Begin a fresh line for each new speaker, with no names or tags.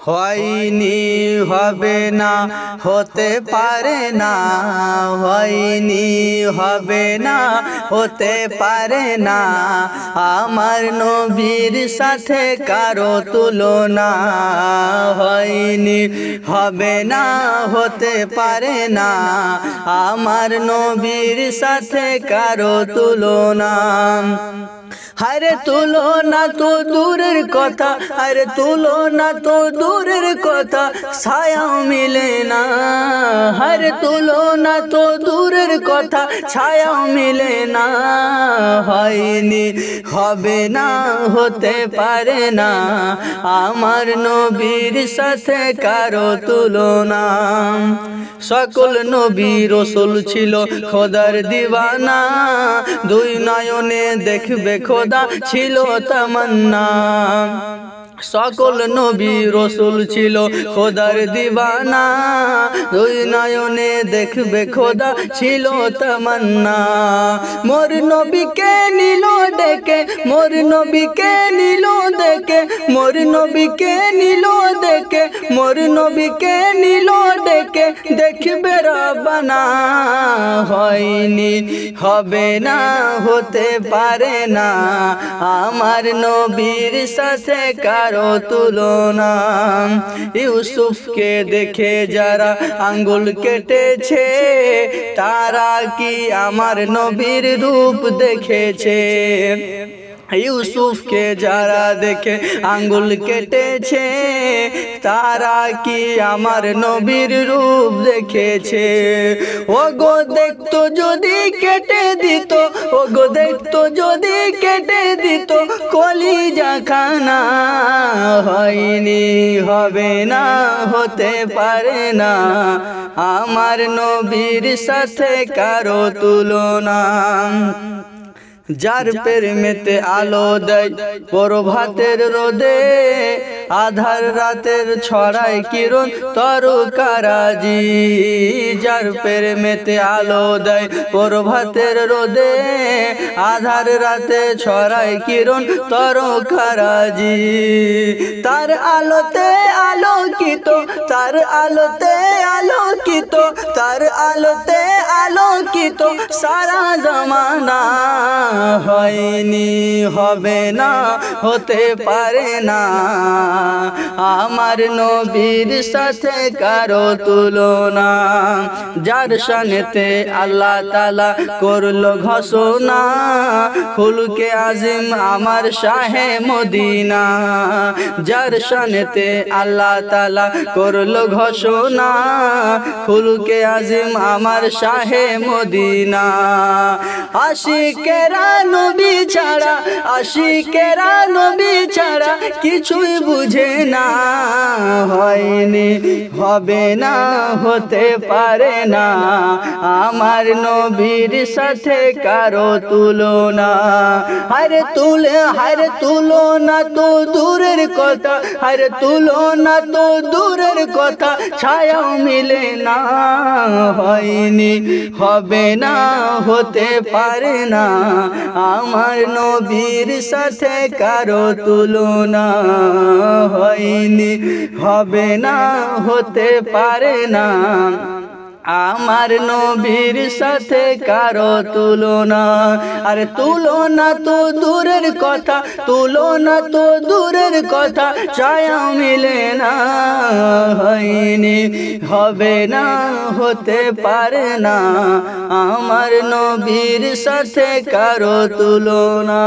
হয়নি হবে না হতে পারে না, হয়নি হবে না হতে পারে না, আমার নবীর সাথে কারো তুলনা। হয়নি হবে না হতে পারে না, আমার নবীর সাথে কারো তুলনা। হরে তুলনা তো দূরের কথা, হরে তুলনা তো দূরের কথা, ছায়াও মিলে না। হরে তুলনা তো দূরের কথা, ছায়াও মিলে না। হয়নি হবে না হতে পারে না, আমার নবীর সাথে কারো তুলনা। সকল নবী রাসূল ছিল খোদার দিওয়ানা, দুই নয়নে দেখবে খোদা ছিল তামান্না। সকল নবী রাসূল ছিল খোদার দিওয়ানা, দুই নয়নে দেখবে খোদা ছিল তামান্না। মোর নবীকে নিল ডেকে, মোর নবীকে নিল ডেকে, মোর নবীকে নিল ডেকে, মোর নবীকে নিল ডেকে, দেখবে রব্বানা। হয়নি হবে না হতে পারে না, আমার নবীর সাথে কারো তুলনা। ইউসুফকে দেখে যারা আঙ্গুল কেটেছে, তারা কি আমার নবীর রূপ দেখেছে? ইউসুফকে যারা দেখে আঙ্গুল কেটেছে, তারা কি আমার নবীর রূপ দেখেছে? ও গো দেখতো যদি কেটে দিত, ও গো দেখতো যদি কেটে দিত কলিজা খানা। হয়নি হবে না হতে পারে না, আমার নবীর সাথে কারো তুলনা। যার প্রেমেতে আলো দেয় প্রভাতের রোদে, আধার রাতের ছড়ায় কিরণ তরকারাজি। যার প্রেমেতে আলো দেয় প্রভাতের রোদে, আধার রাতে ছড়ায় কিরণ তরকারাজি। তার আলোতে আলোকিত, তার আলোতে আলোকিত, তার আলোতে আলোকিত সারা জমানা। হয়নি হবে না হতে পারে না, আমার নবীর সাথে কারো তুলনা। যার শানেতে আল্লাহ তাআলা করলো ঘোষণা, খুলকে আজিম আমার শাহে মদিনা। যার শানেতে আল্লাহ তাআলা করলো ঘোষণা, খুলকে আজিম আমার শাহে মদিনা। আশিকেরা নবী ছাড়া, আশিকেরা নবী ছাড়া কিছুই বুঝে না। হয়নি হবে না হতে পারে না, আমার নবীর সাথে কারো তুলনা। হরে তুলনা তো দূরের কথা, হরে তুলনা তো দূরের কথা, ছায়াও মিলে না। হয়নি হবে না হতে পারে না, আমার নবীর সাথে কারো তুলনা। হয়নি হবে না হতে পারে না, আমার নবীর সাথে কারো তুলনা। আরে তুলনা তো দূরের কথা, তুলনা তো দূরের কথা, ছায়া মিলে না। হয়নি হবে না হতে পারে না, আমার নবীর সাথে কারো তুলনা।